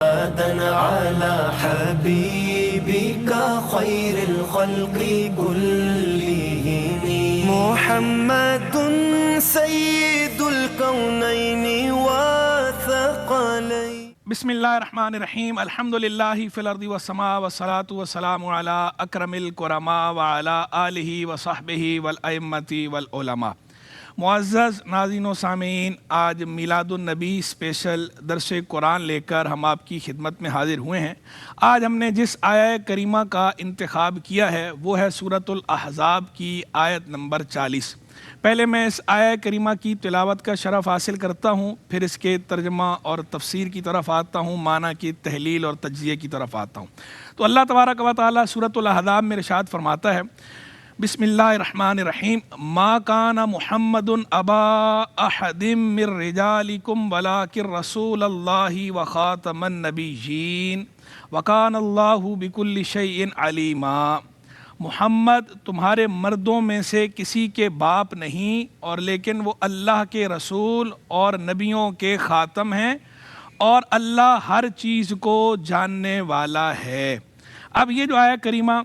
على حبيبك خير الخلق كلهم محمد سيد الكونين والثقلين. بسم اللہ الرحمن الرحیم. الحمدللہ فی الارض والسماء والصلاة والسلام علی اکرم الکرماء وعلی آلہ وصحبہ والائمۃ والعلماء. معزز ناظرین و سامعین، آج میلاد النبی اسپیشل درس قرآن لے کر ہم آپ کی خدمت میں حاضر ہوئے ہیں. آج ہم نے جس آیہ کریمہ کا انتخاب کیا ہے وہ ہے سورۃ الاحزاب کی آیت نمبر 40. پہلے میں اس آیہ کریمہ کی تلاوت کا شرف حاصل کرتا ہوں، پھر اس کے ترجمہ اور تفسیر کی طرف آتا ہوں، معنی کی تحلیل اور تجزیے کی طرف آتا ہوں. تو اللہ تبارک و تعالیٰ سورۃ الاحزاب میں ارشاد فرماتا ہے، بسم اللہ الرحمن الرحیم، ما کان محمد ابا احد من رجالکم ولکن رسول اللہ وخاتم النبیین وکان اللہ بکل شیء علیما. محمد تمہارے مردوں میں سے کسی کے باپ نہیں، اور لیکن وہ اللہ کے رسول اور نبیوں کے خاتم ہیں، اور اللہ ہر چیز کو جاننے والا ہے. اب یہ جو آیہ کریمہ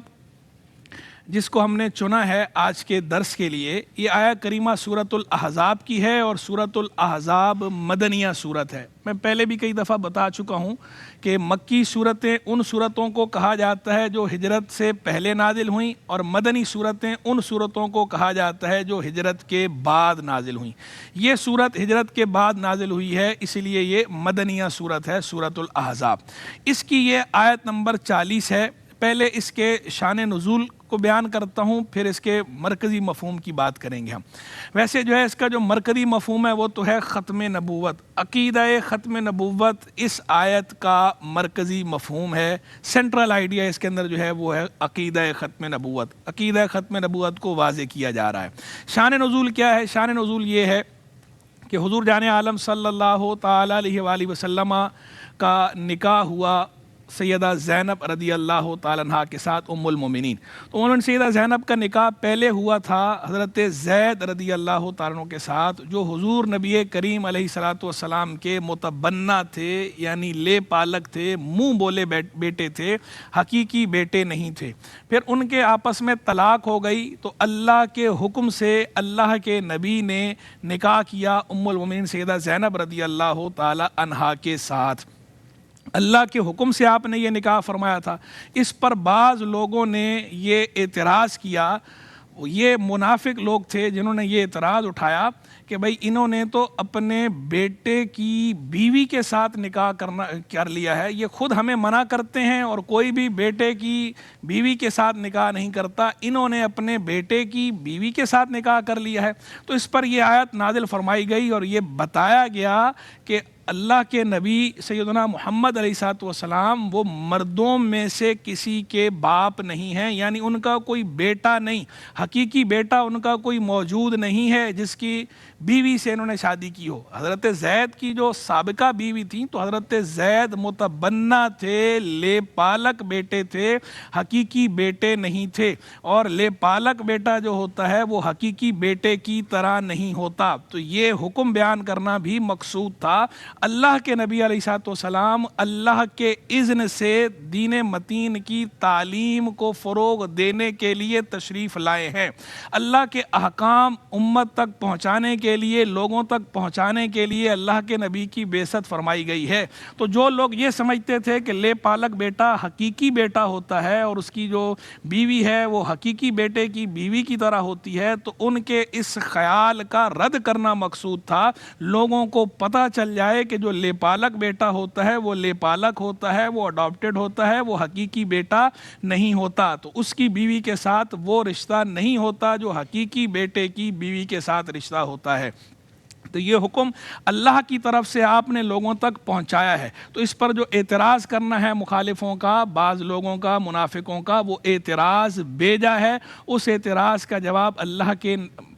جس کو ہم نے چنا ہے آج کے درس کے لیے، یہ آیہ کریمہ سورۃ الاحزاب کی ہے، اور سورۃ الاحزاب مدنیہ صورت ہے. میں پہلے بھی کئی دفعہ بتا چکا ہوں کہ مکی صورتیں ان صورتوں کو کہا جاتا ہے جو ہجرت سے پہلے نازل ہوئیں، اور مدنی صورتیں ان صورتوں کو کہا جاتا ہے جو ہجرت کے بعد نازل ہوئیں. یہ صورت ہجرت کے بعد نازل ہوئی ہے، اس لیے یہ مدنیہ صورت ہے سورۃ الاحزاب. اس کی یہ آیت نمبر 40 ہے. پہلے اس کے شان نزول کو بیان کرتا ہوں، پھر اس کے مرکزی مفہوم کی بات کریں گے ہم. ویسے جو ہے اس کا جو مرکزی مفہوم ہے وہ تو ہے ختم نبوت. عقیدہ ختم نبوت اس آیت کا مرکزی مفہوم ہے. سینٹرل آئیڈیا اس کے اندر جو ہے وہ ہے عقیدہ ختم نبوت. عقیدہ ختم نبوت کو واضح کیا جا رہا ہے. شان نزول کیا ہے؟ شان نزول یہ ہے کہ حضور جان عالم صلی اللہ تعالی علیہ وآلہ وسلم کا نکاح ہوا سیدہ زینب رضی اللہ تعالیٰ عنہ کے ساتھ، ام المومنین. تو انہوں نے سیدہ زینب کا نکاح پہلے ہوا تھا حضرت زید رضی اللہ تعالیٰ عنہ کے ساتھ، جو حضور نبی کریم علیہ الصلوۃ والسلام کے متبنہ تھے، یعنی لے پالک تھے، منہ بولے بیٹے تھے، حقیقی بیٹے نہیں تھے. پھر ان کے آپس میں طلاق ہو گئی، تو اللہ کے حکم سے اللہ کے نبی نے نکاح کیا ام المومنین سیدہ زینب رضی اللہ تعالیٰ عنہ کے ساتھ. اللہ کے حکم سے آپ نے یہ نکاح فرمایا تھا. اس پر بعض لوگوں نے یہ اعتراض کیا، یہ منافق لوگ تھے جنہوں نے یہ اعتراض اٹھایا کہ بھئی انہوں نے تو اپنے بیٹے کی بیوی کے ساتھ نکاح کر لیا ہے، یہ خود ہمیں منع کرتے ہیں اور کوئی بھی بیٹے کی بیوی کے ساتھ نکاح نہیں کرتا، انہوں نے اپنے بیٹے کی بیوی کے ساتھ نکاح کر لیا ہے. تو اس پر یہ آیت نازل فرمائی گئی اور یہ بتایا گیا کہ اللہ کے نبی سیدنا محمد علیہ الصلوۃ والسلام وہ مردوں میں سے کسی کے باپ نہیں ہیں، یعنی ان کا کوئی بیٹا نہیں، حقیقی بیٹا ان کا کوئی موجود نہیں ہے جس کی بیوی سے انہوں نے شادی کی ہو. حضرت زید کی جو سابقہ بیوی تھیں تو حضرت زید متبنہ تھے، لے پالک بیٹے تھے، حقیقی بیٹے نہیں تھے. اور لے پالک بیٹا جو ہوتا ہے وہ حقیقی بیٹے کی طرح نہیں ہوتا. تو یہ حکم بیان کرنا بھی مقصود تھا. اللہ کے نبی علیہ الصلوۃ والسلام اللہ کے اذن سے دین متین کی تعلیم کو فروغ دینے کے لیے تشریف لائے ہیں. اللہ کے احکام امت تک پہنچانے کے لیے، لوگوں تک پہنچانے کے لیے اللہ کے نبی کی بعثت فرمائی گئی ہے. تو جو لوگ یہ سمجھتے تھے کہ لے پالک بیٹا حقیقی بیٹا ہوتا ہے اور اس کی جو بیوی ہے وہ حقیقی بیٹے کی بیوی کی طرح ہوتی ہے، تو ان کے اس خیال کا رد کرنا مقصود تھا. لوگوں کو پتہ چل جائے کہ جو لے پالک بیٹا ہوتا ہے وہ لے پالک ہوتا ہے، وہ اڈاپٹڈ ہوتا ہے، وہ حقیقی بیٹا نہیں ہوتا. تو اس کی بیوی کے ساتھ وہ رشتہ نہیں ہوتا جو حقیقی بیٹے کی بیوی کے ساتھ رشتہ ہوتا ہے. تو یہ حکم اللہ کی طرف سے آپ نے لوگوں تک پہنچایا ہے. تو اس پر جو اعتراض کرنا ہے مخالفوں کا، بعض لوگوں کا، منافقوں کا، وہ اعتراض بیجا ہے. اس اعتراض کا جواب اللہ کے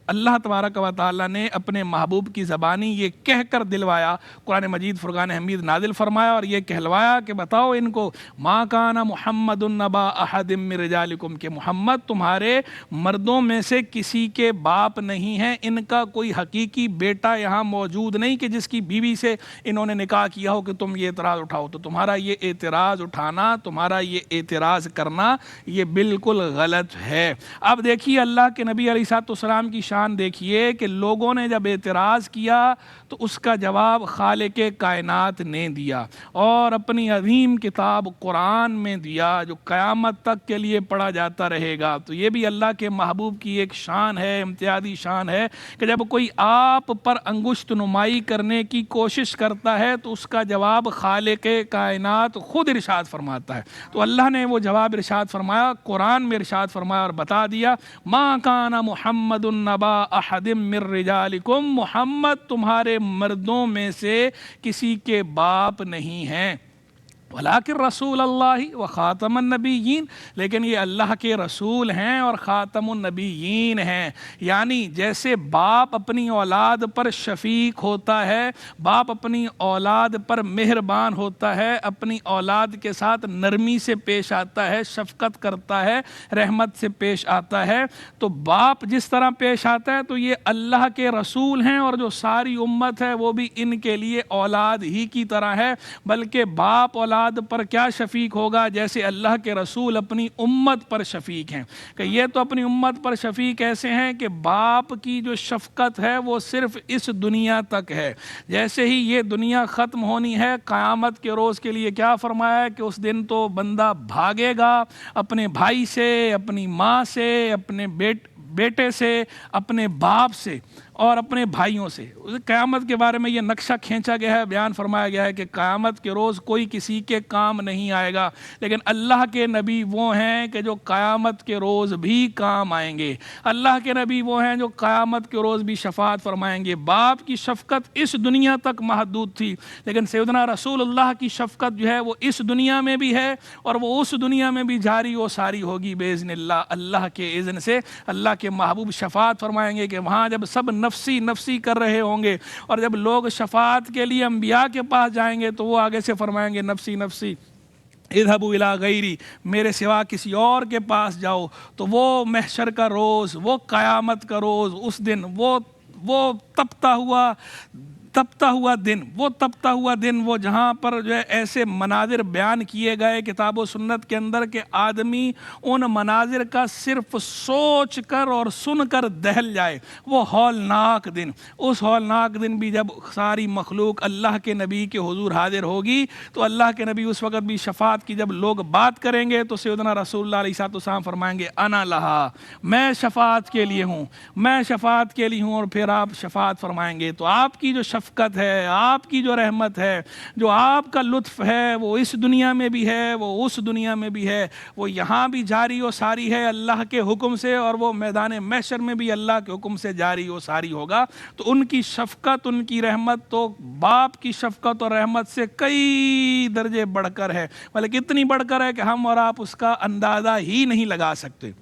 اللہ تبارک و تعالیٰ نے اپنے محبوب کی زبانی یہ کہہ کر دلوایا، قرآن مجید فرقان حمید نازل فرمایا اور یہ کہلوایا کہ بتاؤ ان کو ما کان محمد نبا احد من رجالکم، کہ محمد تمہارے مردوں میں سے کسی کے باپ نہیں ہیں، ان کا کوئی حقیقی بیٹا یہاں موجود نہیں کہ جس کی بیوی سے انہوں نے نکاح کیا ہو کہ تم یہ اعتراض اٹھاؤ۔ تو تمہارا یہ اعتراض اٹھانا، تمہارا یہ اعتراض کرنا یہ بالکل غلط ہے۔ اب دیکھیے اللہ کے نبی علیہ السلام کی شان دیکھیے کہ لوگوں نے جب اعتراض کیا تو اس کا جواب خالق کائنات نے دیا اور اپنی عظیم کتاب قرآن میں دیا جو قیامت تک کے لیے پڑھا جاتا رہے گا۔ تو یہ بھی اللہ کے محبوب کی ایک شان ہے، امتیازی شان ہے کہ جب کوئی آپ پر انگشت نمائی کرنے کی کوشش کرتا ہے تو اس کا جواب خالق کائنات خود ارشاد فرماتا ہے۔ تو اللہ نے وہ جواب ارشاد فرمایا، قرآن میں ارشاد فرمایا اور بتا دیا ما کان محمد نبا احد من رجالکم، محمد تمہارے مردوں میں سے کسی کے باپ نہیں ہیں، ولیکن رسول اللہ و خاتم النبیین، لیکن یہ اللہ کے رسول ہیں اور خاتم النبیین ہیں۔ یعنی جیسے باپ اپنی اولاد پر شفیق ہوتا ہے، باپ اپنی اولاد پر مہربان ہوتا ہے، اپنی اولاد کے ساتھ نرمی سے پیش آتا ہے، شفقت کرتا ہے، رحمت سے پیش آتا ہے، تو باپ جس طرح پیش آتا ہے تو یہ اللہ کے رسول ہیں اور جو ساری امت ہے وہ بھی ان کے لیے اولاد ہی کی طرح ہے، بلکہ باپ اولاد پر کیا شفیق ہوگا جیسے اللہ کے رسول اپنی امت پر شفیق ہیں، کہ یہ تو اپنی امت پر شفیق ایسے ہیں کہ باپ کی جو شفقت ہے وہ صرف اس دنیا تک ہے، جیسے ہی یہ دنیا ختم ہونی ہے قیامت کے روز کے لیے کیا فرمایا ہے کہ اس دن تو بندہ بھاگے گا اپنے بھائی سے، اپنی ماں سے، اپنے بیٹے سے، اپنے باپ سے اور اپنے بھائیوں سے۔ قیامت کے بارے میں یہ نقشہ کھینچا گیا ہے، بیان فرمایا گیا ہے کہ قیامت کے روز کوئی کسی کے کام نہیں آئے گا، لیکن اللہ کے نبی وہ ہیں کہ جو قیامت کے روز بھی کام آئیں گے، اللہ کے نبی وہ ہیں جو قیامت کے روز بھی شفاعت فرمائیں گے۔ باپ کی شفقت اس دنیا تک محدود تھی، لیکن سیدنا رسول اللہ کی شفقت جو ہے وہ اس دنیا میں بھی ہے اور وہ اس دنیا میں بھی جاری و ساری ہوگی باذن اللہ، اللہ کے اذن سے۔ اللہ کے محبوب شفاعت فرمائیں گے کہ وہاں جب سب نفسی نفسی کر رہے ہوں گے اور جب لوگ شفاعت کے لیے انبیاء کے پاس جائیں گے تو وہ آگے سے فرمائیں گے نفسی نفسی اذهبوا الی غیری، میرے سوا کسی اور کے پاس جاؤ۔ تو وہ محشر کا روز، وہ قیامت کا روز، اس دن وہ تپتا ہوا دن، وہ جہاں پر جو ہے ایسے مناظر بیان کیے گئے کتاب و سنت کے اندر کہ آدمی ان مناظر کا صرف سوچ کر اور سن کر دہل جائے، وہ ہولناک دن۔ اس ہولناک دن بھی جب ساری مخلوق اللہ کے نبی کے حضور حاضر ہوگی تو اللہ کے نبی اس وقت بھی شفاعت کی جب لوگ بات کریں گے تو سیدنا رسول اللہ علیہ السلام فرمائیں گے انا لہا، میں شفاعت کے لیے ہوں، میں شفاعت کے لیے ہوں، اور پھر آپ شفاعت فرمائیں گے۔ تو آپ کی جو شفقت ہے، آپ کی جو رحمت ہے، جو آپ کا لطف ہے، وہ اس دنیا میں بھی ہے، وہ اس دنیا میں بھی ہے، وہ یہاں بھی جاری و ساری ہے اللہ کے حکم سے، اور وہ میدان محشر میں بھی اللہ کے حکم سے جاری و ساری ہوگا۔ تو ان کی شفقت، ان کی رحمت تو باپ کی شفقت اور رحمت سے کئی درجے بڑھ کر ہے، بلکہ اتنی بڑھ کر ہے کہ ہم اور آپ اس کا اندازہ ہی نہیں لگا سکتے۔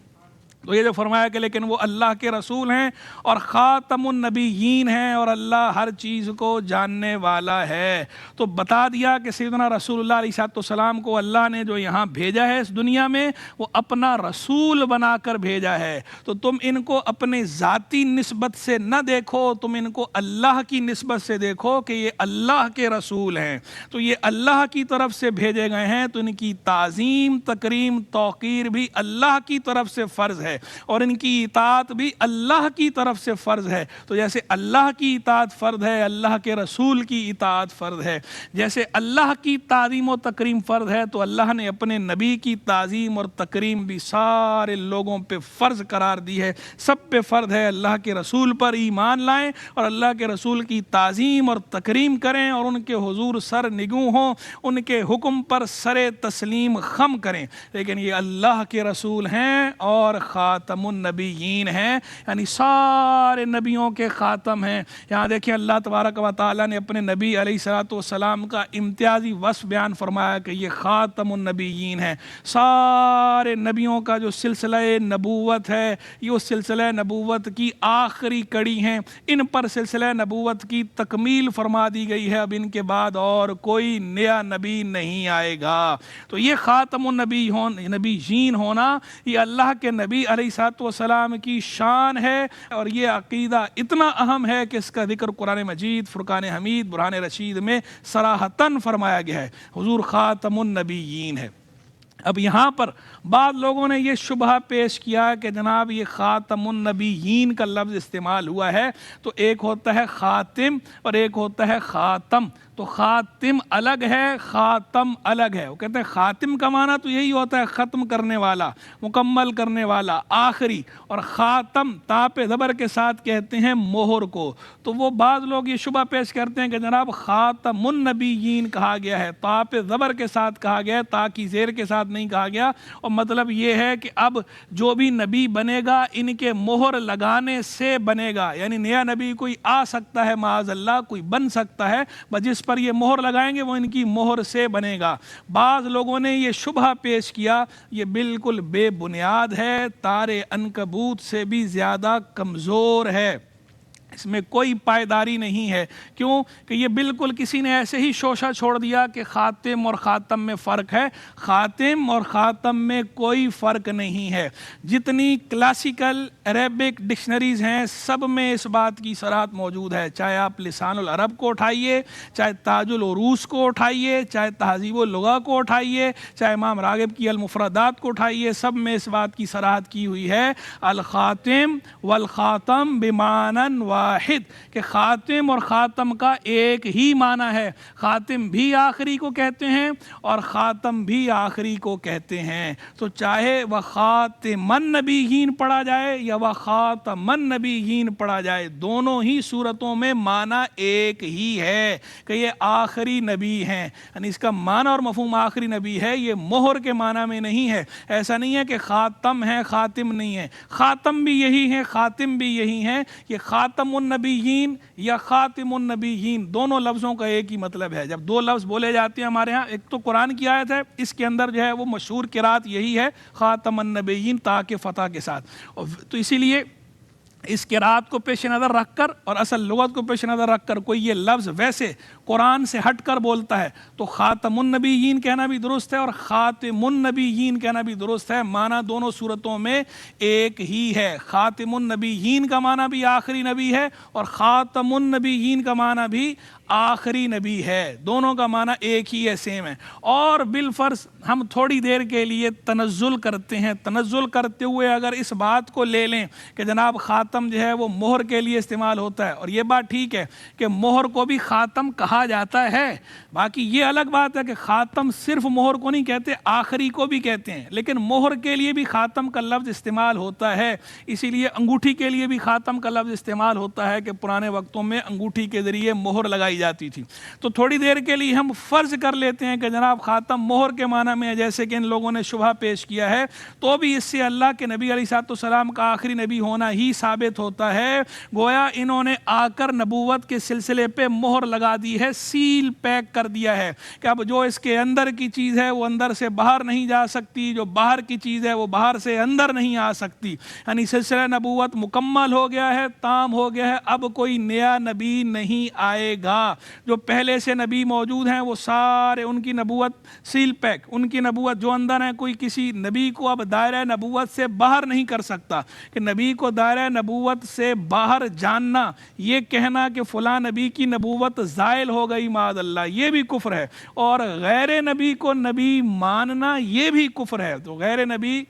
تو یہ جو فرمایا کہ لیکن وہ اللہ کے رسول ہیں اور خاتم النبیین ہیں اور اللہ ہر چیز کو جاننے والا ہے، تو بتا دیا کہ سیدنا رسول اللہ علیہ السلام کو اللہ نے جو یہاں بھیجا ہے اس دنیا میں وہ اپنا رسول بنا کر بھیجا ہے۔ تو تم ان کو اپنے ذاتی نسبت سے نہ دیکھو، تم ان کو اللہ کی نسبت سے دیکھو کہ یہ اللہ کے رسول ہیں، تو یہ اللہ کی طرف سے بھیجے گئے ہیں، تو ان کی تعظیم، تکریم، توقیر بھی اللہ کی طرف سے فرض ہے اور ان کی اطاعت بھی اللہ کی طرف سے فرض ہے۔ تو جیسے اللہ کی اطاعت فرض ہے، اللہ کے رسول کی اطاعت فرض ہے، جیسے اللہ کی تعظیم و تکریم فرض ہے، تو اللہ نے اپنے نبی کی تعظیم اور تکریم بھی سارے لوگوں پہ فرض قرار دی ہے، سب پہ فرض ہے۔ اللہ کے رسول پر ایمان لائیں اور اللہ کے رسول کی تعظیم اور تکریم کریں اور ان کے حضور سر نگوں ہوں، ان کے حکم پر سر تسلیم خم کریں، لیکن یہ اللہ کے رسول ہیں اور خاتم النبیین ہیں، یعنی سارے نبیوں کے خاتم ہیں۔ یہاں دیکھیں اللہ تبارک و تعالیٰ نے اپنے نبی علیہ الصلوۃ والسلام کا امتیازی وصف بیان فرمایا کہ یہ خاتم النبیین ہیں۔ سارے نبیوں کا جو سلسلہ نبوت ہے یہ اس سلسلہ نبوت کی آخری کڑی ہیں، ان پر سلسلہ نبوت کی تکمیل فرما دی گئی ہے، اب ان کے بعد اور کوئی نیا نبی نہیں آئے گا۔ تو یہ خاتم النبیین ہونا یہ اللہ کے نبی علیہ الصلوۃ والسلام کی شان ہے، اور یہ عقیدہ اتنا اہم ہے کہ اس کا ذکر قرآن مجید، فرقان حمید، برہان رشید میں صراحتاً فرمایا گیا ہے، حضور خاتم النبیین ہے۔ اب یہاں پر بعض لوگوں نے یہ شبہ پیش کیا کہ جناب یہ خاتم النبیین کا لفظ استعمال ہوا ہے، تو ایک ہوتا ہے خاتم اور ایک ہوتا ہے خاتم، تو خاتم الگ ہے، خاتم الگ ہے۔ وہ کہتے ہیں خاتم کا معنی تو یہی ہوتا ہے ختم کرنے والا، مکمل کرنے والا، آخری، اور خاتم تاپ زبر کے ساتھ کہتے ہیں مہر کو۔ تو وہ بعض لوگ یہ شبہ پیش کرتے ہیں کہ جناب خاتم النبیین کہا گیا ہے، تاپ زبر کے ساتھ کہا گیا ہے، تا کی زیر کے ساتھ نہیں کہا گیا، اور مطلب یہ ہے کہ اب جو بھی نبی بنے گا ان کے مہر لگانے سے بنے گا، یعنی نیا نبی کوئی آ سکتا ہے معاذ اللہ، کوئی بن سکتا ہے، بس جس پر یہ مہر لگائیں گے وہ ان کی مہر سے بنے گا۔ بعض لوگوں نے یہ شبہ پیش کیا، یہ بالکل بے بنیاد ہے، تار عنکبوت سے بھی زیادہ کمزور ہے، اس میں کوئی پائیداری نہیں ہے۔ کیوں کہ یہ بالکل کسی نے ایسے ہی شوشہ چھوڑ دیا کہ خاتم اور خاتم میں فرق ہے، خاتم اور خاتم میں کوئی فرق نہیں ہے۔ جتنی کلاسیکل عربک ڈکشنریز ہیں سب میں اس بات کی صراحت موجود ہے، چاہے آپ لسان العرب کو اٹھائیے، چاہے تاج العروس کو اٹھائیے، چاہے تہذیب اللغہ کو اٹھائیے، چاہے امام راغب کی المفردات کو اٹھائیے، سب میں اس بات کی صراحت کی ہوئی ہے الخاتم والخاتم بمعنی واحد، کہ خاتم اور خاتم کا ایک ہی معنی ہے۔ خاتم بھی آخری کو کہتے ہیں اور خاتم بھی آخری کو کہتے ہیں، تو چاہے وہ خاتم النبیین پڑھا جائے یا وہ خاتم النبیین پڑھا جائے، دونوں ہی صورتوں میں معنی ایک ہی ہے کہ یہ آخری نبی ہیں، یعنی اس کا معنی اور مفہوم آخری نبی ہے، یہ مہر کے معنی میں نہیں ہے۔ ایسا نہیں ہے کہ خاتم ہے خاتم نہیں ہے، خاتم بھی یہی ہے خاتم بھی یہی ہے، یہ خاتم النبیین یا خاتم النبیین دونوں لفظوں کا ایک ہی مطلب ہے۔ جب دو لفظ بولے جاتے ہیں ہمارے ہاں، ایک تو قرآن کی آیت ہے، اس کے اندر جو ہے وہ مشہور قرات یہی ہے خاتم النبیین تا کے فتح کے ساتھ، تو اسی لیے اس قرات کو پیش نظر رکھ کر اور اصل لغت کو پیش نظر رکھ کر کوئی یہ لفظ ویسے قرآن سے ہٹ کر بولتا ہے تو خاتم النبیین کہنا بھی درست ہے اور خاتم النبیین کہنا بھی درست ہے، معنی دونوں صورتوں میں ایک ہی ہے۔ خاتم النبیین کا معنی بھی آخری نبی ہے اور خاتم النبیین کا معنی بھی آخری نبی ہے، دونوں کا معنی ایک ہی ہے، سیم ہے۔ اور بالفرض ہم تھوڑی دیر کے لیے تنزل کرتے ہیں، تنزل کرتے ہوئے اگر اس بات کو لے لیں کہ جناب خاتم جو ہے وہ مہر کے لیے استعمال ہوتا ہے، اور یہ بات ٹھیک ہے کہ مہر کو بھی خاتم کہا جاتا ہے، باقی یہ الگ بات ہے کہ خاتم صرف مہر کو نہیں کہتے، آخری کو بھی کہتے ہیں، لیکن مہر کے لیے بھی خاتم کا لفظ استعمال ہوتا ہے، اسی لیے انگوٹھی کے لیے بھی خاتم کا لفظ استعمال ہوتا ہے کہ پرانے وقتوں میں انگوٹھی کے ذریعے مہر لگائی جاتی تھی۔ تو تھوڑی دیر کے لیے ہم فرض کر لیتے ہیں کہ جناب خاتم مہر کے معنی میں ہے، جیسے کہ ان لوگوں نے شبہ پیش کیا ہے، تو بھی اس سے اللہ کے نبی علیہ الصلوۃ والسلام کا آخری نبی ہونا ہی ثابت ہوتا ہے، گویا انہوں نے آ کر نبوت کے سلسلے پہ مہر لگا دی ہے، سیل پیک کر دیا ہے کہ اب جو اس کے اندر کی چیز ہے وہ اندر سے باہر نہیں جا سکتی، جو باہر کی چیز ہے وہ باہر سے اندر نہیں آ سکتی، یعنی سلسلہ نبوت مکمل ہو گیا ہے، تام ہو گیا ہے، اب کوئی نیا نبی نہیں آئے گا۔ جو پہلے سے نبی موجود ہیں وہ سارے ان کی نبوت سیل پیک، ان کی نبوت جو اندر ہے، کوئی کسی نبی کو اب دائرہ نبوت سے باہر نہیں کر سکتا، کہ نبی کو دائرہ نبوت سے باہر جاننا، یہ کہنا کہ فلاں نبی کی نبوت زائل ہو گئی معاذ اللہ، یہ بھی کفر ہے، اور غیر نبی کو نبی ماننا یہ بھی کفر ہے۔ تو غیر نبی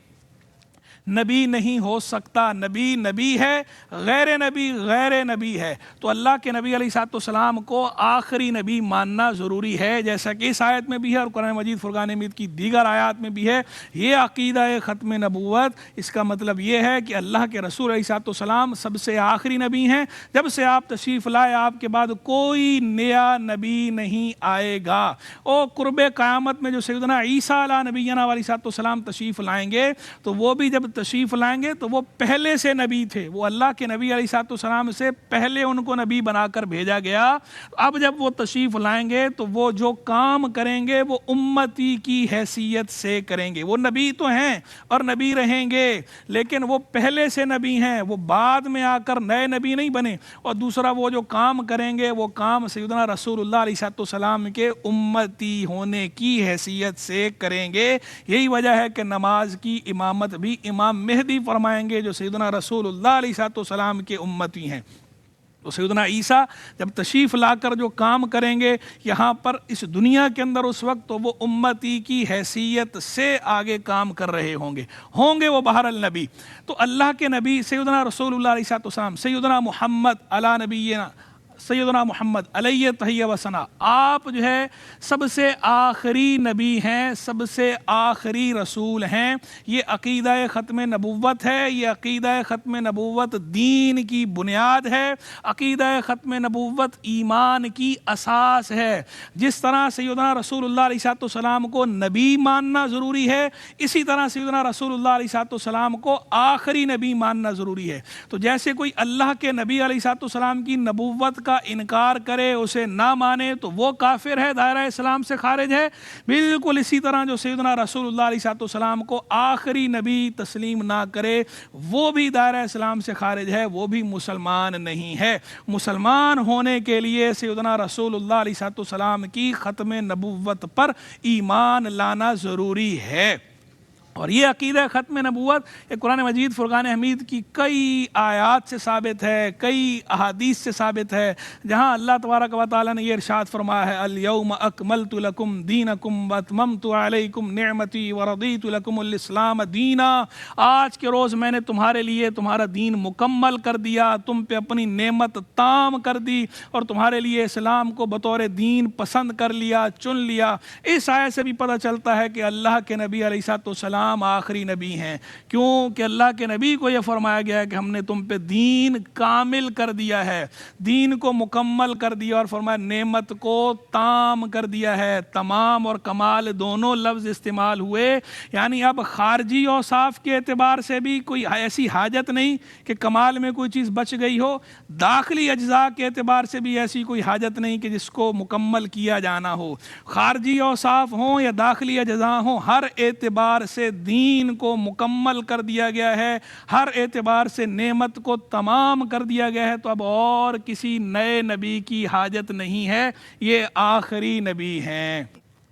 نبی نہیں ہو سکتا، نبی نبی ہے، غیر نبی غیر نبی ہے، تو اللہ کے نبی علیہ الصلوۃ والسلام کو آخری نبی ماننا ضروری ہے، جیسا کہ اس آیت میں بھی ہے اور قرآن مجید فرقان حمید کی دیگر آیات میں بھی ہے۔ یہ عقیدہ ختم نبوت، اس کا مطلب یہ ہے کہ اللہ کے رسول علیہ الصلوۃ والسلام سب سے آخری نبی ہیں، جب سے آپ تشریف لائے آپ کے بعد کوئی نیا نبی نہیں آئے گا۔ اور قرب قیامت میں جو سیدنا عیسیٰ علیہ نبینا علیہ الصلوۃ والسلام تشریف لائیں گے تو وہ بھی جب تشریف لائیں گے تو وہ پہلے سے نبی تھے، وہ اللہ کے نبی علیہ الصلوۃ والسلام سے پہلے ان کو نبی بنا کر بھیجا گیا۔ اب جب وہ تشریف لائیں گے تو وہ جو کام کریں گے وہ امتی کی حیثیت سے کریں گے۔ وہ نبی تو ہیں اور نبی رہیں گے، لیکن وہ پہلے سے نبی ہیں، وہ بعد میں آ کر نئے نبی نہیں بنے۔ اور دوسرا، وہ جو کام کریں گے وہ کام سیدنا رسول اللہ علیہ السلام کے امتی ہونے کی حیثیت سے کریں گے۔ یہی وجہ ہے کہ نماز کی امامت بھی امام مہدی فرمائیں گے جو سیدنا رسول اللہ علیہ السلام کے امتی ہیں۔ تو سیدنا عیسیٰ جب تشریف لا کر جو کام کریں گے یہاں پر اس دنیا کے اندر اس وقت، تو وہ امتی کی حیثیت سے آگے کام کر رہے ہوں گے وہ بہر النبی۔ تو اللہ کے نبی سیدنا رسول اللہ علیہ السلام، سیدنا محمد علی نبینا سیدنا محمد علیہ تحیہ و ثنا، آپ جو ہے سب سے آخری نبی ہیں، سب سے آخری رسول ہیں۔ یہ عقیدہ ختم نبوت ہے، یہ عقیدہ ختم نبوت دین کی بنیاد ہے، عقیدہ ختم نبوت ایمان کی اساس ہے۔ جس طرح سیدنا رسول اللہ علیہ السلام کو نبی ماننا ضروری ہے، اسی طرح سیدنا رسول اللہ علیہ السلام کو آخری نبی ماننا ضروری ہے۔ تو جیسے کوئی اللہ کے نبی علیہ السلام کی نبوت کا انکار کرے، اسے نہ مانے، تو وہ کافر ہے، دائرہ اسلام سے خارج ہے۔ بالکل اسی طرح جو سیدنا رسول اللہ علیہ السلام کو آخری نبی تسلیم نہ کرے وہ بھی دائرہ اسلام سے خارج ہے، وہ بھی مسلمان نہیں ہے۔ مسلمان ہونے کے لیے سیدنا رسول اللہ علیہ السلام کی ختم نبوت پر ایمان لانا ضروری ہے۔ اور یہ عقیدہ ختم نبوت یہ قرآن مجید فرقان حمید کی کئی آیات سے ثابت ہے، کئی احادیث سے ثابت ہے، جہاں اللہ تبارک و تعالیٰ نے یہ ارشاد فرمایا ہے: الیوم اکملت لکم دینکم واتممت علیکم نعمتی ورضیت لکم الاسلام دینا۔ آج کے روز میں نے تمہارے لیے تمہارا دین مکمل کر دیا، تم پہ اپنی نعمت تام کر دی اور تمہارے لیے اسلام کو بطور دین پسند کر لیا، چن لیا۔ اس آیت سے بھی پتہ چلتا ہے کہ اللہ کے نبی علیہ السلام آخری نبی ہیں، کیونکہ اللہ کے نبی کو یہ فرمایا گیا ہے کہ ہم نے تم پہ دین کامل کر دیا ہے، دین کو مکمل کر دیا، اور فرمایا نعمت کو تام کر دیا ہے۔ تمام اور کمال دونوں لفظ استعمال ہوئے، یعنی اب خارجی اوصاف کے اعتبار سے بھی کوئی ایسی حاجت نہیں کہ کمال میں کوئی چیز بچ گئی ہو، داخلی اجزاء کے اعتبار سے بھی ایسی کوئی حاجت نہیں کہ جس کو مکمل کیا جانا ہو۔ خارجی اوصاف ہوں یا داخلی اجزاء ہوں، ہر اعتبار سے دین کو مکمل کر دیا گیا ہے، ہر اعتبار سے نعمت کو تمام کر دیا گیا ہے۔ تو اب اور کسی نئے نبی کی حاجت نہیں ہے، یہ آخری نبی ہیں۔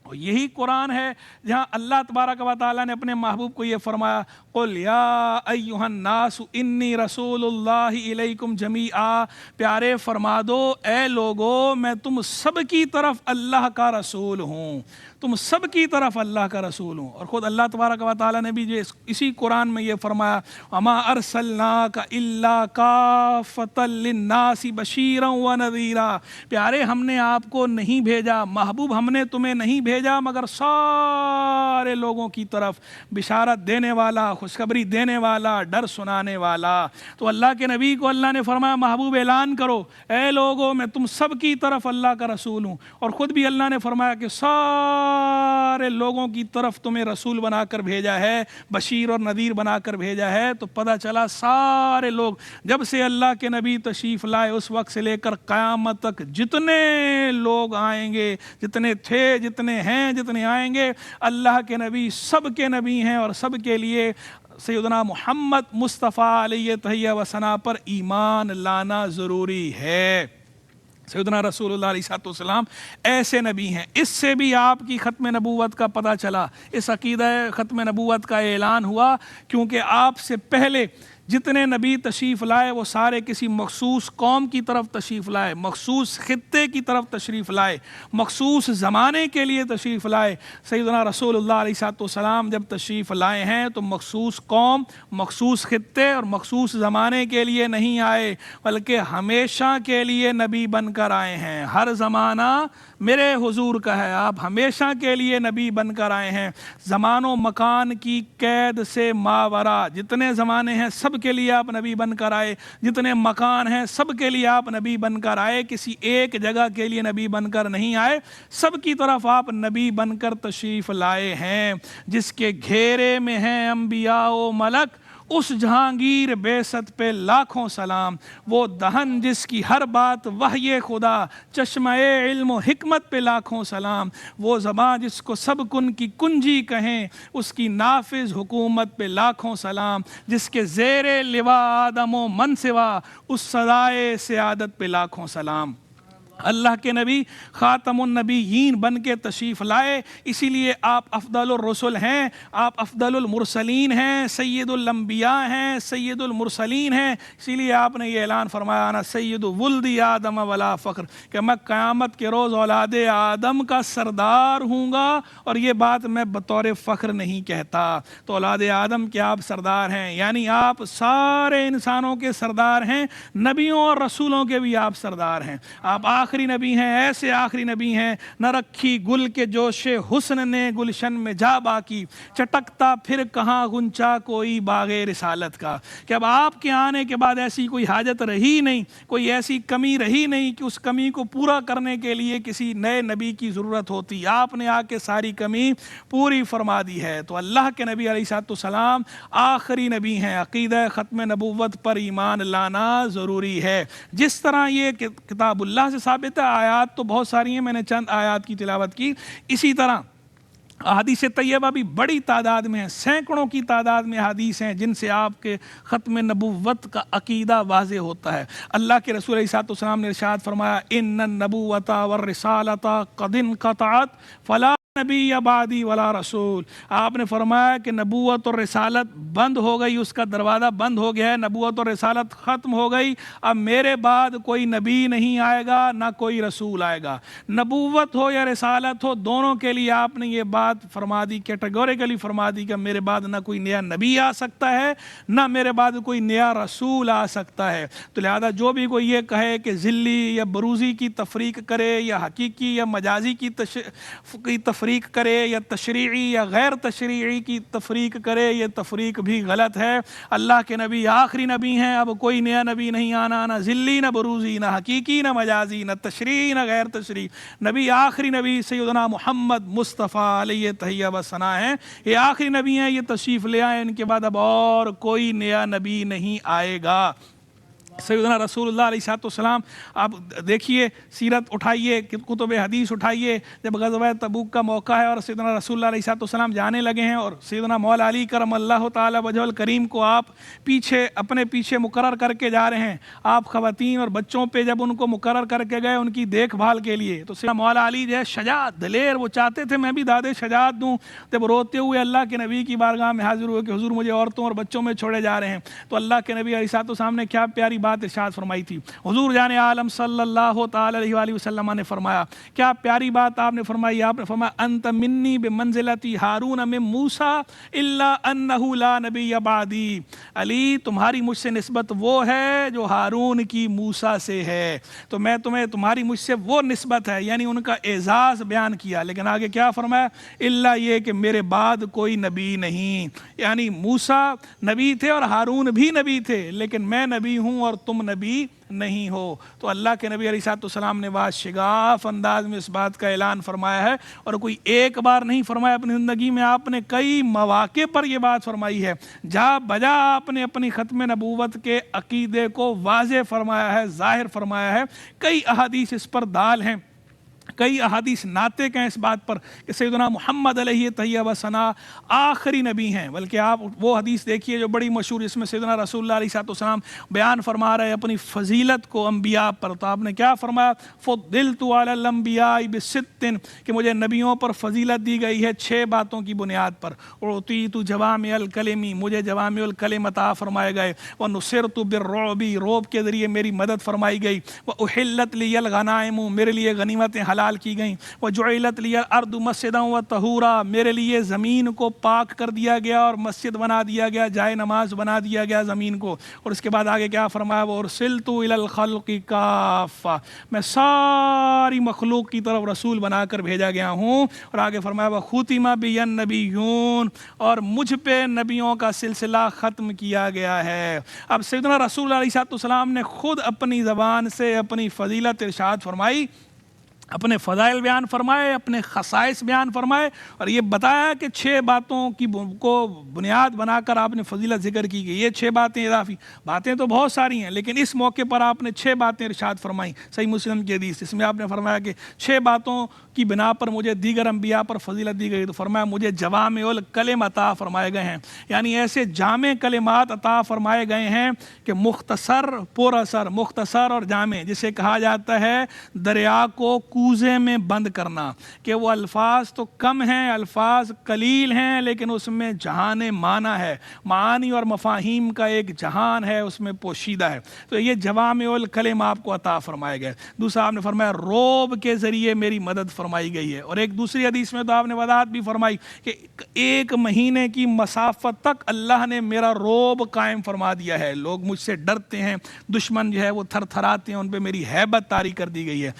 اور یہی قرآن ہے جہاں اللہ تبارک و تعالیٰ نے اپنے محبوب کو یہ فرمایا: قُلْ يَا أَيُّهَا النَّاسُ إِنِّي رَسُولُ اللَّهِ إِلَيْكُمْ جَمِيعًا، پیارے فرما دو اے لوگو میں تم سب کی طرف اللہ کا رسول ہوں، تم سب کی طرف اللہ کا رسول ہوں۔ اور خود اللہ تبارک و تعالیٰ نے بھی اسی قرآن میں یہ فرمایا: وَمَا أَرْسَلْنَاكَ إِلَّا كَافَّةً لِلنَّاسِ بَشِيرًا وَنَذِيرًا، پیارے ہم نے آپ کو نہیں بھیجا، محبوب ہم نے تمہیں نہیں بھیجا مگر سارے لوگوں کی طرف بشارت دینے والا، خوشخبری دینے والا، ڈر سنانے والا۔ تو اللہ کے نبی کو اللہ نے فرمایا محبوب اعلان کرو اے لوگو میں تم سب کی طرف اللہ کا رسول ہوں، اور خود بھی اللہ نے فرمایا کہ سارے لوگوں کی طرف تمہیں رسول بنا کر بھیجا ہے، بشیر اور نذیر بنا کر بھیجا ہے۔ تو پتہ چلا سارے لوگ جب سے اللہ کے نبی تشریف لائے اس وقت سے لے کر قیامت تک جتنے لوگ آئیں گے، جتنے تھے، جتنے ہیں، جتنے آئیں گے، اللہ کے نبی سب کے نبی ہیں، اور سب کے لیے سیدنا محمد مصطفیٰ علیہ تحیہ و ثنا پر ایمان لانا ضروری ہے۔ سیدنا رسول اللہ علیہ السلام ایسے نبی ہیں۔ اس سے بھی آپ کی ختم نبوت کا پتہ چلا، اس عقیدہ ختم نبوت کا اعلان ہوا، کیونکہ آپ سے پہلے جتنے نبی تشریف لائے وہ سارے کسی مخصوص قوم کی طرف تشریف لائے، مخصوص خطے کی طرف تشریف لائے، مخصوص زمانے کے لیے تشریف لائے۔ سیدنا رسول اللہ علیہ السلام جب تشریف لائے ہیں تو مخصوص قوم، مخصوص خطے اور مخصوص زمانے کے لیے نہیں آئے، بلکہ ہمیشہ کے لیے نبی بن کر آئے ہیں۔ ہر زمانہ میرے حضور کا ہے، آپ ہمیشہ کے لیے نبی بن کر آئے ہیں۔ زمان و مکان کی قید سے ماورا جتنے زمانے ہیں سب کے لیے آپ نبی بن کر آئے، جتنے مکان ہیں سب کے لیے آپ نبی بن کر آئے، کسی ایک جگہ کے لیے نبی بن کر نہیں آئے، سب کی طرف آپ نبی بن کر تشریف لائے ہیں۔ جس کے گھیرے میں ہیں انبیاء و ملک اس جہانگیر بیست پہ لاکھوں سلام، وہ دہن جس کی ہر بات وحی خدا، چشمہ علم و حکمت پہ لاکھوں سلام، وہ زباں جس کو سب کن کی کنجی کہیں، اس کی نافذ حکومت پہ لاکھوں سلام، جس کے زیر لوا آدم و من سوا، اس صدائے سعادت پہ لاکھوں سلام۔ اللہ کے نبی خاتم النبیین بن کے تشریف لائے، اسی لیے آپ افضل الرسل ہیں، آپ افضل المرسلین ہیں، سید الانبیاء ہیں، سید المرسلین ہیں، اسی لیے آپ نے یہ اعلان فرمایا انا سید ولد آدم ولا فخر، کہ میں قیامت کے روز اولاد آدم کا سردار ہوں گا، اور یہ بات میں بطور فخر نہیں کہتا۔ تو اولاد آدم کے آپ سردار ہیں، یعنی آپ سارے انسانوں کے سردار ہیں، نبیوں اور رسولوں کے بھی آپ سردار ہیں۔ آپ آخری نبی ہیں، ایسے آخری نبی ہیں، نہ رکھی گل کے جوش حسن نے گلشن میں جا باقی، چٹکتا پھر کہاں غنچہ کوئی باغ رسالت کا، کہ اب آپ کے آنے کے بعد ایسی کوئی حاجت رہی نہیں، کوئی ایسی کمی رہی نہیں کہ اس کمی کو پورا کرنے کے لیے کسی نئے نبی کی ضرورت ہوتی، آپ نے آ کے ساری کمی پوری فرما دی ہے۔ تو اللہ کے نبی علیہ السلام آخری نبی ہیں، عقیدہ ختم نبوت پر ایمان لانا ضروری ہے۔ جس طرح یہ کتاب اللہ سے ثابت ہے، آیات تو بہت ساری ہیں، میں نے چند آیات کی تلاوت کی، اسی طرح احادیث طیبہ بھی بڑی تعداد میں ہیں، سینکڑوں کی تعداد میں احادیث ہیں جن سے آپ کے ختم نبوت کا عقیدہ واضح ہوتا ہے۔ اللہ کے رسول علیہ السلام نے ارشاد فرمایا ان النبوۃ والرسالۃ قد انقطعت فلا نبی بعدی ولا رسول، آپ نے فرمایا کہ نبوت اور رسالت بند ہو گئی، اس کا دروازہ بند ہو گیا ہے، نبوت اور رسالت ختم ہو گئی، اب میرے بعد کوئی نبی نہیں آئے گا، نہ کوئی رسول آئے گا۔ نبوت ہو یا رسالت ہو، دونوں کے لیے آپ نے یہ بات فرما دی، کیٹیگوریکلی فرما دی کہ میرے بعد نہ کوئی نیا نبی آ سکتا ہے، نہ میرے بعد کوئی نیا رسول آ سکتا ہے۔ تو لہذا جو بھی کوئی یہ کہے کہ ذلی یا بروزی کی تفریق کرے، یا حقیقی یا مجازی کی تفریق کرے، یا تشریعی یا غیر تشریعی کی تفریق کرے، یہ تفریق بھی غلط ہے۔ اللہ کے نبی آخری نبی ہیں، اب کوئی نیا نبی نہیں آنا، نہ ذلی نہ بروزی، نہ حقیقی نہ مجازی، نہ تشریعی نہ غیر تشریعی، نبی آخری نبی سیدنا محمد مصطفیٰ علیہ تحیہ و ثنا ہیں، یہ آخری نبی ہیں، یہ تشریف لے آئے، ان کے بعد اب اور کوئی نیا نبی نہیں آئے گا۔ سیدنا رسول اللہ علیہ السلام، آپ دیکھیے سیرت اٹھائیے، کتب حدیث اٹھائیے، جب غزوہ تبوک کا موقع ہے اور سیدنا رسول اللہ علیہ السلام جانے لگے ہیں، اور سیدنا مولا علی کرم اللہ تعالی وجہ الکریم کو آپ اپنے پیچھے مقرر کر کے جا رہے ہیں، آپ خواتین اور بچوں پہ جب ان کو مقرر کر کے گئے ان کی دیکھ بھال کے لیے، تو سیدنا مولا علی جو ہے شجاعت دلیر، وہ چاہتے تھے میں بھی داد شجاعت دوں، جب روتے ہوئے اللہ کے نبی کی بارگاہ میں حاضر ہوئے کہ حضور مجھے عورتوں اور بچوں میں چھوڑے جا رہے ہیں، تو اللہ کے نبی علیہ السلام نے کیا پیاری بات ارشاد فرمائی تھی۔ حضور جان عالم صلی اللہ تعالی علیہ وآلہ وسلم نے فرمایا، کیا پیاری بات آپ نے فرمائی، آپ نے فرمایا انت منی بمنزلتی ہارون من موسیٰ الا انہ لا نبی بعدی، علی تمہاری مجھ سے نسبت وہ ہے جو ہارون کی موسیٰ سے ہے، تو میں تمہاری مجھ سے وہ نسبت ہے، یعنی ان کا اعزاز بیان کیا، لیکن آگے کیا فرمایا، الا یہ کہ میرے بعد کوئی نبی نہیں، یعنی موسیٰ نبی تھے اور ہارون بھی نبی تھے، لیکن میں نبی ہوں اور تم نبی نہیں ہو۔ تو اللہ کے نبی علیہ السلام نے بات شگاف انداز میں اس بات کا اعلان فرمایا ہے، اور کوئی ایک بار نہیں فرمایا اپنی زندگی میں، آپ نے کئی مواقع پر یہ بات فرمائی ہے، جا بجا آپ نے اپنی ختم نبوت کے عقیدے کو واضح فرمایا ہے، ظاہر فرمایا ہے، کئی احادیث اس پر دال ہیں، کئی احادیث ناطق ہیں اس بات پر کہ سیدنا محمد علیہ تحیہ و ثنا آخری نبی ہیں، بلکہ آپ وہ حدیث دیکھیے جو بڑی مشہور، اس میں سیدنا رسول اللہ علیہ السلام بیان فرما رہے اپنی فضیلت کو انبیاء پر، تو آپ نے کیا فرمایا، فضلت علی الانبیاء بست، کہ مجھے نبیوں پر فضیلت دی گئی ہے 6 باتوں کی بنیاد پر، اعطیت جوامع الکلم، مجھے جوامع الکلم عطا فرمائے گئے، ونصرت بالرعب، رعب کے ذریعے میری مدد فرمائی گئی، واحلت لی الغنائم، میرے لیے غنیمتیں حلال کی گئیں، وجعلت لی الارض مسجدا وطہورا، میرے لیے زمین کو پاک کر دیا گیا اور مسجد بنا دیا گیا، جائے نماز بنا دیا گیا زمین کو، اور اس کے بعد آگے کیا فرمایا، وارسلت الی الخلق کافہ، میں ساری مخلوق کی طرف رسول بنا کر بھیجا گیا ہوں، اور آگے فرمایا وختم بی النبیون، اور مجھ پہ نبیوں کا سلسلہ ختم کیا گیا ہے۔ اب سیدنا رسول اللہ علیہ السلام نے خود اپنی زبان سے اپنی فضیلت ارشاد فرمائی، اپنے فضائل بیان فرمائے، اپنے خصائص بیان فرمائے، اور یہ بتایا کہ 6 باتوں کی کو بنیاد بنا کر آپ نے فضیلت ذکر کی گئی. یہ 6 باتیں اضافی باتیں تو بہت ساری ہیں، لیکن اس موقع پر آپ نے 6 باتیں ارشاد فرمائیں. صحیح مسلم کی حدیث اس میں آپ نے فرمایا کہ 6 باتوں کی بنا پر مجھے دیگر انبیاء پر فضیلت دی گئی. تو فرمایا مجھے جوامع الکلم عطا فرمائے گئے ہیں، یعنی ایسے جامع کلمات عطا فرمائے گئے ہیں کہ مختصر پر اثر، مختصر اور جامع، جسے کہا جاتا ہے دریا کو کوزے میں بند کرنا، کہ وہ الفاظ تو کم ہیں، الفاظ قلیل ہیں، لیکن اس میں جہان معنی ہے، معانی اور مفاہیم کا ایک جہان ہے، اس میں پوشیدہ ہے. تو یہ جوامع الکلم آپ کو عطا فرمائے گئے. دوسرا آپ نے فرمایا روب کے ذریعے میری مدد فرمائی گئی ہے. اور ایک دوسری حدیث میں تو آپ نے وضاحت بھی فرمائی کہ 1 مہینے کی مسافت تک اللہ نے میرا روب قائم فرما دیا ہے، لوگ مجھ سے ڈرتے ہیں، دشمن جو ہے وہ تھر تھراتے ہیں، ان پہ میری ہیبت طاری کر دی گئی ہے.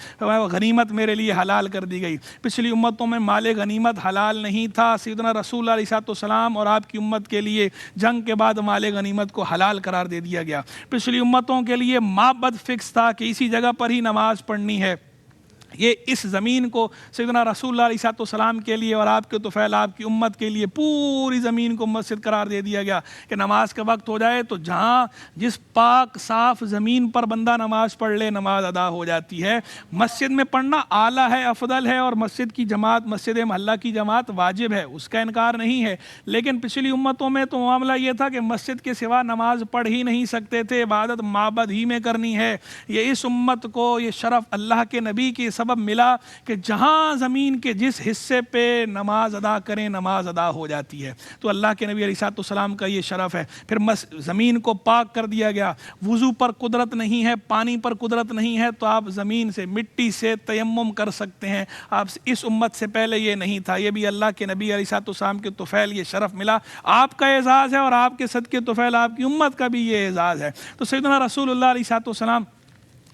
غنیمت میرے لیے حلال کر دی گئی. پچھلی امتوں میں مال غنیمت حلال نہیں تھا، سیدنا رسول اللہ علیہ السلام اور آپ کی امت کے لیے جنگ کے بعد مال غنیمت کو حلال قرار دے دیا گیا. پچھلی امتوں کے لیے معبد فکس تھا کہ اسی جگہ پر ہی نماز پڑھنی ہے. یہ اس زمین کو سیدنا رسول اللہ علیہ السلام کے لیے اور آپ کے طفیل آپ کی امت کے لیے پوری زمین کو مسجد قرار دے دیا گیا کہ نماز کا وقت ہو جائے تو جہاں جس پاک صاف زمین پر بندہ نماز پڑھ لے نماز ادا ہو جاتی ہے. مسجد میں پڑھنا اعلیٰ ہے، افضل ہے، اور مسجد کی جماعت، مسجد محلہ کی جماعت واجب ہے، اس کا انکار نہیں ہے. لیکن پچھلی امتوں میں تو معاملہ یہ تھا کہ مسجد کے سوا نماز پڑھ ہی نہیں سکتے تھے، عبادت معبد ہی میں کرنی ہے. یہ اس امت کو یہ شرف اللہ کے نبی کی سبب ملا کہ جہاں زمین کے جس حصے پہ نماز ادا کریں نماز ادا ہو جاتی ہے. تو اللہ کے نبی علیہ السلام کا یہ شرف ہے. پھر زمین کو پاک کر دیا گیا. وضو پر قدرت نہیں ہے، پانی پر قدرت نہیں ہے، تو آپ زمین سے، مٹی سے تیمم کر سکتے ہیں. آپ اس امت سے پہلے یہ نہیں تھا. یہ بھی اللہ کے نبی علیہ السلام کے طفیل یہ شرف ملا. آپ کا اعزاز ہے، اور آپ کے صدقے طفیل آپ کی امت کا بھی یہ اعزاز ہے. تو سیدنا رسول اللہ علیہ السلام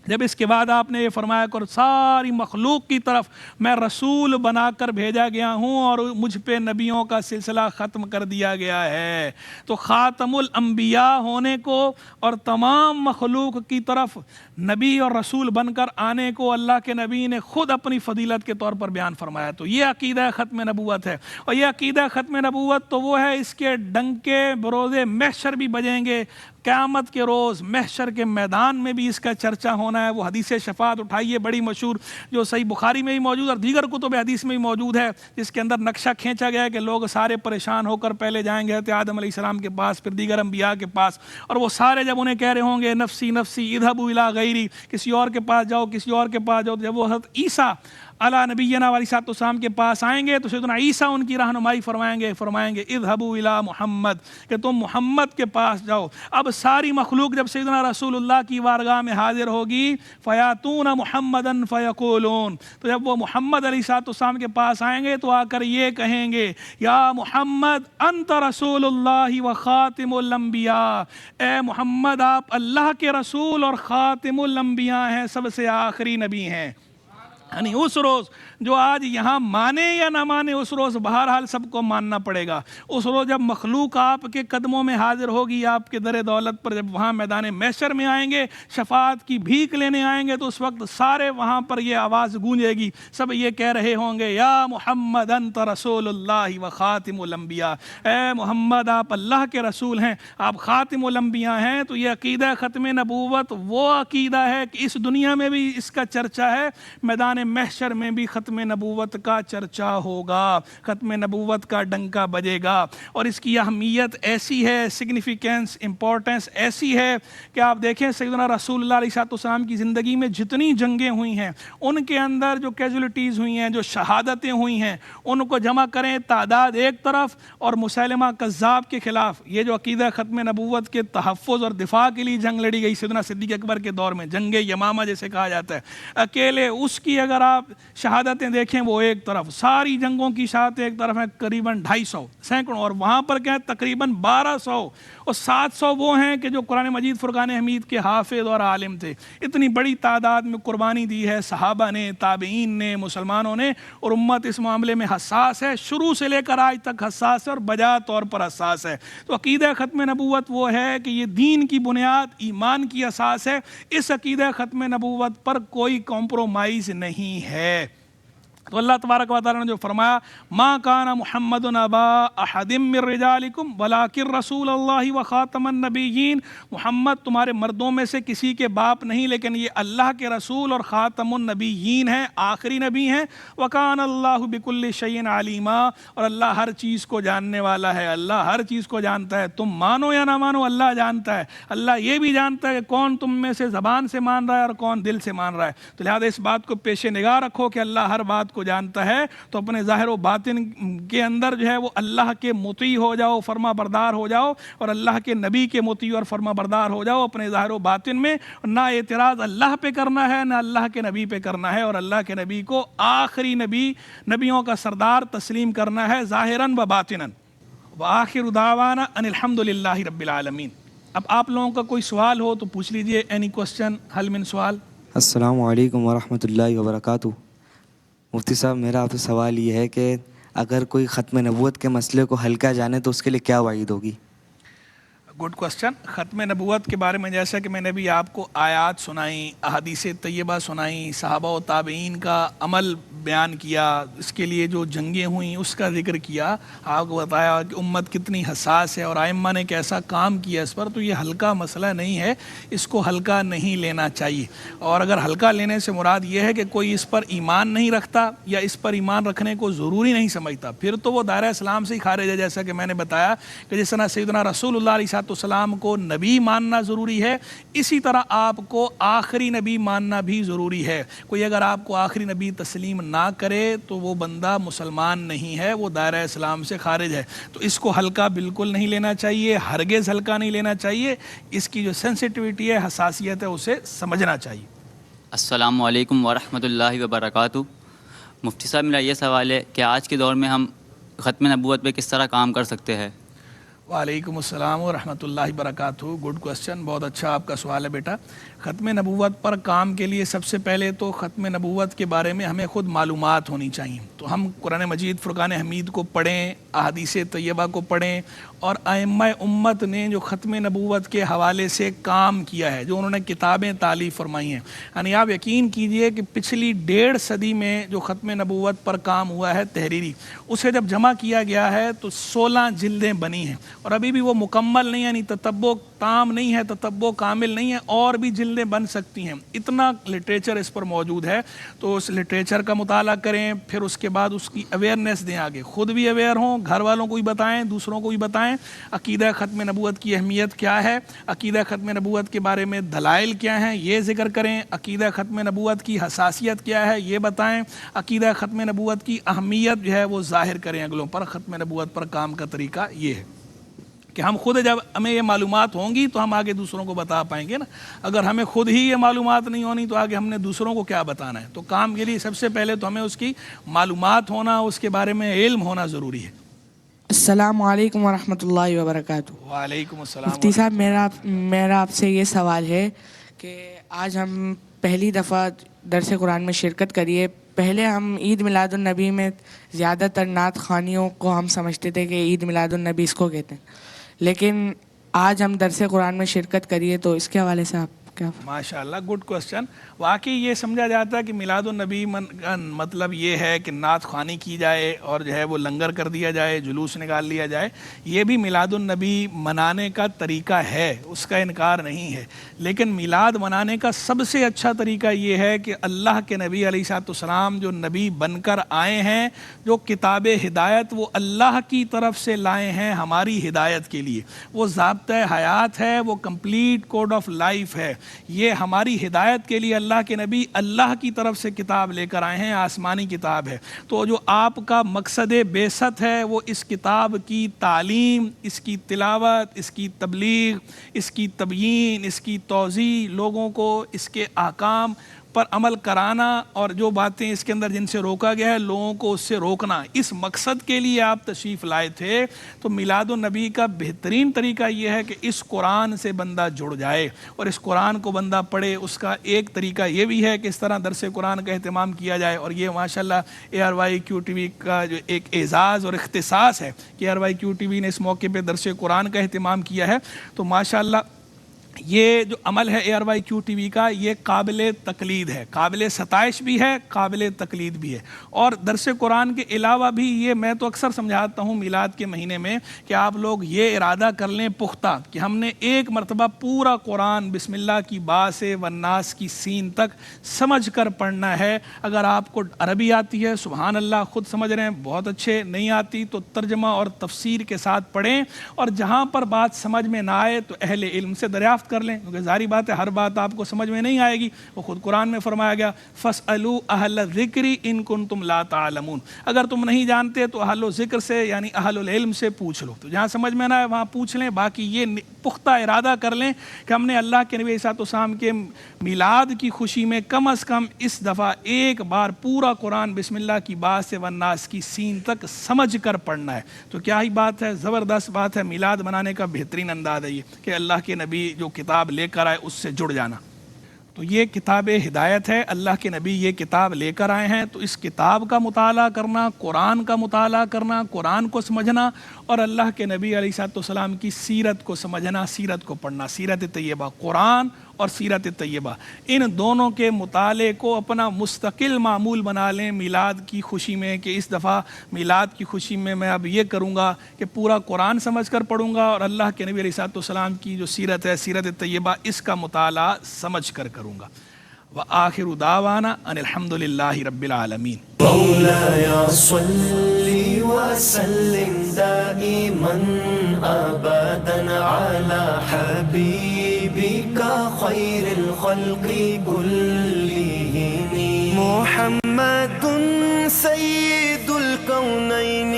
جب اس کے بعد آپ نے یہ فرمایا کہ ساری مخلوق کی طرف میں رسول بنا کر بھیجا گیا ہوں اور مجھ پہ نبیوں کا سلسلہ ختم کر دیا گیا ہے، تو خاتم الانبیاء ہونے کو اور تمام مخلوق کی طرف نبی اور رسول بن کر آنے کو اللہ کے نبی نے خود اپنی فضیلت کے طور پر بیان فرمایا. تو یہ عقیدہ ختم نبوت ہے. اور یہ عقیدہ ختم نبوت تو وہ ہے، اس کے ڈنکے بروز محشر بھی بجیں گے. قیامت کے روز محشر کے میدان میں بھی اس کا چرچا ہونا ہے. وہ حدیث شفاعت اٹھائیے بڑی مشہور، جو صحیح بخاری میں بھی موجود اور دیگر کتب حدیث میں بھی موجود ہے، جس کے اندر نقشہ کھینچا گیا ہے کہ لوگ سارے پریشان ہو کر پہلے جائیں گے حضرت آدم علیہ السلام کے پاس، پھر دیگر انبیاء کے پاس، اور وہ سارے جب انہیں کہہ رہے ہوں گے نفسی نفسی اذهبوا الی غیری، کسی اور کے پاس جاؤ، کسی اور کے پاس جاؤ، جب وہ حضرت عیسیٰ علی نبینا علیہ السلام کے پاس آئیں گے تو سیدنا عیسیٰ ان کی رہنمائی فرمائیں گے اذهبوا الی محمد، کہ تم محمد کے پاس جاؤ. اب ساری مخلوق جب سیدنا رسول اللہ کی بارگاہ میں حاضر ہوگی، فیاتون محمدا فیقولون، تو جب وہ محمد علیہ السلام کے پاس آئیں گے تو آ کر یہ کہیں گے یا محمد انت رسول اللہ و خاتم الانبیاء، اے محمد آپ اللہ کے رسول اور خاتم الانبیاء ہیں، سب سے آخری نبی ہیں. یعنی اس روز جو آج یہاں مانے یا نہ مانے، اس روز بہرحال سب کو ماننا پڑے گا. اس روز جب مخلوق آپ کے قدموں میں حاضر ہوگی، آپ کے در دولت پر، جب وہاں میدان محشر میں آئیں گے، شفاعت کی بھیک لینے آئیں گے، تو اس وقت سارے وہاں پر یہ آواز گونجے گی، سب یہ کہہ رہے ہوں گے یا محمد انت رسول اللہ و خاتم الانبیاء، اے محمد آپ اللہ کے رسول ہیں، آپ خاتم الانبیاء ہیں. تو یہ عقیدہ ختم نبوت وہ عقیدہ ہے کہ اس دنیا میں بھی اس کا چرچا ہے، میدان محشر میں بھی ختم نبوت کا چرچا ہوگا، ختم نبوت کا ڈنکا بجے گا. اور اس کی اہمیت ایسی ہے، سگنیفیکینس، امپورٹنس ایسی ہے کہ آپ دیکھیں سیدنا رسول اللہ علیہ السلام کی زندگی میں جتنی جنگیں ہوئی ہیں، ان کے اندر جو کیجولیٹیز ہوئی ہیں، جو شہادتیں ہوئی ہیں، ان کو جمع کریں تعداد ایک طرف، اور مسیلمہ کذاب کے خلاف یہ جو عقیدہ ختم نبوت کے تحفظ اور دفاع کے لیے جنگ لڑی گئی سیدنا صدیق اکبر کے دور میں، جنگ یمامہ جیسے کہا جاتا ہے، اکیلے اس کی اگر آپ شہادتیں دیکھیں وہ ایک طرف، ساری جنگوں کی شہادتیں ایک طرف ہیں، قریباً 250 سینکڑوں، اور وہاں پر کیا ہے تقریباً 1200 اور 700 وہ ہیں کہ جو قرآن مجید فرقان حمید کے حافظ اور عالم تھے. اتنی بڑی تعداد میں قربانی دی ہے صحابہ نے، تابعین نے، مسلمانوں نے، اور امت اس معاملے میں حساس ہے، شروع سے لے کر آج تک حساس ہے اور بجا طور پر حساس ہے. تو عقیدہ ختم نبوت وہ ہے کہ یہ دین کی بنیاد، ایمان کی اساس ہے. اس عقیدہ ختم نبوت پر کوئی کمپرومائز نہیں نہیں ہے۔ تو اللہ تبارک و تعالیٰ نے جو فرمایا ما کان محمد ابا احد من رجالکم ولکن رسول اللہ و خاتم النبیین، محمد تمہارے مردوں میں سے کسی کے باپ نہیں لیکن یہ اللہ کے رسول اور خاتم النبیین ہیں، آخری نبی ہیں۔ وکان اللہ بکل شیء علیما، اور اللہ ہر چیز کو جاننے والا ہے، اللہ ہر چیز کو جانتا ہے، تم مانو یا نہ مانو اللہ جانتا ہے۔ اللہ یہ بھی جانتا ہے کہ کون تم میں سے زبان سے مان رہا ہے اور کون دل سے مان رہا ہے، تو لہٰذا اس بات کو پیش نگاہ رکھو کہ اللہ ہر بات کو جانتا ہے، تو اپنے ظاہر و باطن کے اندر جو ہے وہ اللہ کے مطیع ہو جاؤ، فرما بردار ہو جاؤ، اور اللہ کے نبی کے مطیع اور فرما بردار ہو جاؤ اپنے ظاہر و باطن میں۔ نہ اعتراض اللہ پہ کرنا ہے نہ اللہ کے نبی پہ کرنا ہے، اور اللہ کے نبی کو آخری نبی، نبیوں کا سردار تسلیم کرنا ہے ظاہراً و باطناً۔ وآخر دعوانا ان الحمد للہ رب العالمین۔ اب آپ لوگوں کا کوئی سوال ہو تو پوچھ لیجئے، اینی کوسچن، حل من سوال؟ السلام علیکم ورحمۃ اللہ وبرکاتہ۔ مفتی صاحب، میرا آپ سے سوال یہ ہے کہ اگر کوئی ختم نبوت کے مسئلے کو ہلکا جانے تو اس کے لیے کیا وعید ہوگی؟ Good question. ختم نبوت کے بارے میں جیسا کہ میں نے بھی آپ کو آیات سنائیں، احادیث طیبہ سنائیں، صحابہ و تابعین کا عمل بیان کیا، اس کے لیے جو جنگیں ہوئیں اس کا ذکر کیا، آپ کو بتایا کہ امت کتنی حساس ہے اور ائمہ نے کیسا کام کیا اس پر، تو یہ ہلکا مسئلہ نہیں ہے، اس کو ہلکا نہیں لینا چاہیے۔ اور اگر ہلکا لینے سے مراد یہ ہے کہ کوئی اس پر ایمان نہیں رکھتا یا اس پر ایمان رکھنے کو ضروری نہیں سمجھتا، پھر تو وہ دائرہ اسلام سے ہی خارج ہے، جیسا کہ میں نے بتایا کہ جس طرح سیدنا رسول اللہ علیہ السلام کو نبی ماننا ضروری ہے، اسی طرح آپ کو آخری نبی ماننا بھی ضروری ہے۔ کوئی اگر آپ کو آخری نبی تسلیم نہ کرے تو وہ بندہ مسلمان نہیں ہے، وہ دائرہ اسلام سے خارج ہے۔ تو اس کو ہلکا بالکل نہیں لینا چاہیے، ہرگز ہلکا نہیں لینا چاہیے، اس کی جو سینسٹیوٹی ہے، حساسیت ہے، اسے سمجھنا چاہیے۔ السلام علیکم ورحمۃ اللہ وبرکاتہ۔ مفتی صاحب، میرا یہ سوال ہے کہ آج کے دور میں ہم ختم نبوت پہ کس طرح کام کر سکتے ہیں؟ وعلیکم السلام ورحمۃ اللہ وبرکاتہ۔ گڈ کوسچن، بہت اچھا آپ کا سوال ہے بیٹا۔ ختم نبوت پر کام کے لیے سب سے پہلے تو ختم نبوت کے بارے میں ہمیں خود معلومات ہونی چاہیے، تو ہم قرآن مجید فرقان حمید کو پڑھیں، احادیث طیبہ کو پڑھیں، اور ائمہ امت نے جو ختم نبوت کے حوالے سے کام کیا ہے، جو انہوں نے کتابیں تالیف فرمائی ہیں، یعنی آپ یقین کیجئے کہ پچھلی 1.5 صدی میں جو ختم نبوت پر کام ہوا ہے تحریری، اسے جب جمع کیا گیا ہے تو 16 جلدیں بنی ہیں، اور ابھی بھی وہ مکمل نہیں، یعنی تتبع تام نہیں ہے، تتبع کامل نہیں ہے، اور بھی جلدیں بن سکتی ہیں، اتنا لٹریچر اس پر موجود ہے۔ تو اس لٹریچر کا مطالعہ کریں، پھر اس کے بعد اس کی اویئرنیس دیں، آگے خود بھی اویئر ہوں، گھر والوں کو بھی بتائیں، دوسروں کو بھی بتائیں عقیدہ ختم نبوت کی اہمیت کیا ہے، عقیدہ ختم نبوت کے بارے میں دلائل کیا ہیں یہ ذکر کریں، عقیدہ ختم نبوت کی حساسیت کیا ہے یہ بتائیں، عقیدہ ختم نبوت کی اہمیت جو ہے وہ ظاہر کریں اگلوں پر۔ ختم نبوت پر کام کا طریقہ یہ ہے کہ ہم خود، جب ہمیں یہ معلومات ہوں گی تو ہم آگے دوسروں کو بتا پائیں گے نا، اگر ہمیں خود ہی یہ معلومات نہیں ہونی تو آگے ہم نے دوسروں کو کیا بتانا ہے۔ تو کام کے لیے سب سے پہلے تو ہمیں اس کی معلومات ہونا، اس کے بارے میں علم ہونا ضروری ہے۔ السلام علیکم ورحمۃ اللہ وبرکاتہ۔ وعلیکم السلام۔ مفتی صاحب، میرا آپ سے یہ سوال ہے کہ آج ہم پہلی دفعہ درس قرآن میں شرکت کریے۔ پہلے ہم عید میلاد النبی میں زیادہ تر نعت خوانیوں کو ہم سمجھتے تھے کہ عید میلاد النبی اس کو کہتے ہیں، لیکن آج ہم درس قرآن میں شرکت کریے تو اس کے حوالے سے آپ کیا؟ ماشاء اللہ، گڈ کوسچن۔ واقعی یہ سمجھا جاتا ہے کہ میلاد النبی کا مطلب یہ ہے کہ نعت خوانی کی جائے اور جو ہے وہ لنگر کر دیا جائے، جلوس نکال لیا جائے، یہ بھی میلاد النبی منانے کا طریقہ ہے، اس کا انکار نہیں ہے، لیکن میلاد منانے کا سب سے اچھا طریقہ یہ ہے کہ اللہ کے نبی علیہ السلام جو نبی بن کر آئے ہیں، جو کتاب ہدایت وہ اللہ کی طرف سے لائے ہیں ہماری ہدایت کے لیے، وہ ضابطۂ حیات ہے، وہ کمپلیٹ کوڈ آف لائف ہے، یہ ہماری ہدایت کے لیے اللہ کے نبی اللہ کی طرف سے کتاب لے کر آئے ہیں، آسمانی کتاب ہے۔ تو جو آپ کا مقصد بعثت ہے وہ اس کتاب کی تعلیم، اس کی تلاوت، اس کی تبلیغ، اس کی تبیین، اس کی توضیح، لوگوں کو اس کے احکام پر عمل کرانا، اور جو باتیں اس کے اندر جن سے روکا گیا ہے لوگوں کو اس سے روکنا، اس مقصد کے لیے آپ تشریف لائے تھے۔ تو میلاد النبی کا بہترین طریقہ یہ ہے کہ اس قرآن سے بندہ جڑ جائے اور اس قرآن کو بندہ پڑھے۔ اس کا ایک طریقہ یہ بھی ہے کہ اس طرح درس قرآن کا اہتمام کیا جائے، اور یہ ماشاءاللہ ARYQTV کا جو ایک اعزاز اور اختصاص ہے کہ ARYQTV نے اس موقع پہ درس قرآن کا اہتمام کیا ہے، تو ماشاءاللہ یہ جو عمل ہے ARYQ TV کا، یہ قابل تقلید ہے، قابل ستائش بھی ہے، قابل تقلید بھی ہے. اور درس قرآن کے علاوہ بھی یہ میں تو اکثر سمجھاتا ہوں میلاد کے مہینے میں کہ آپ لوگ یہ ارادہ کر لیں پختہ کہ ہم نے ایک مرتبہ پورا قرآن بسم اللہ کی با سے والناس کی سین تک سمجھ کر پڑھنا ہے. اگر آپ کو عربی آتی ہے سبحان اللہ، خود سمجھ رہے ہیں بہت اچھے، نہیں آتی تو ترجمہ اور تفسیر کے ساتھ پڑھیں، اور جہاں پر بات سمجھ میں نہ آئے تو اہل علم سے دریافت کر لیں، کیونکہ ظاہری بات ہے ہر بات آپ کو سمجھ میں نہیں آئے گی. وہ خود قرآن میں فرمایا گیا فَاسْأَلُوا أَهْلَ الذِّكْرِ إِن كُنتُمْ لَا تَعْلَمُونَ، اگر تم نہیں جانتے تو اہل ذکر سے یعنی اہل العلم سے پوچھ لو. تو جہاں سمجھ میں نہ آئے وہاں پوچھ لیں. باقی یہ پختہ ارادہ کر لیں کہ ہم نے اللہ کے نبی علیہ السلام کے میلاد کی خوشی میں کم از کم اس دفعہ ایک بار پورا قرآن بسم اللہ کی با سے والناس کی سین تک سمجھ کر پڑھنا ہے. تو کیا ہی بات ہے، زبردست بات ہے. میلاد منانے کا بہترین انداز ہے یہ کہ اللہ کے نبی جو کتاب لے کر آئے اس سے جڑ جانا. تو یہ کتاب ہدایت ہے، اللہ کے نبی یہ کتاب لے کر آئے ہیں، تو اس کتاب کا مطالعہ کرنا، قرآن کا مطالعہ کرنا، قرآن کو سمجھنا، اور اللہ کے نبی علیہ السلام کی سیرت کو سمجھنا، سیرت کو پڑھنا. سیرت طیبہ، قرآن اور سیرت طیبہ، ان دونوں کے مطالعے کو اپنا مستقل معمول بنا لیں میلاد کی خوشی میں، کہ اس دفعہ میلاد کی خوشی میں اب یہ کروں گا کہ پورا قرآن سمجھ کر پڑھوں گا، اور اللہ کے نبی علیہ السلام کی جو سیرت ہے، سیرت طیبہ، اس کا مطالعہ سمجھ کر کروں گا. وآخر دعوانا ان الحمد للہ رب العالمین. مولاي صل وسلم دائما ابدا على حبيبك خير الخلق كلهم محمد سيد الكونين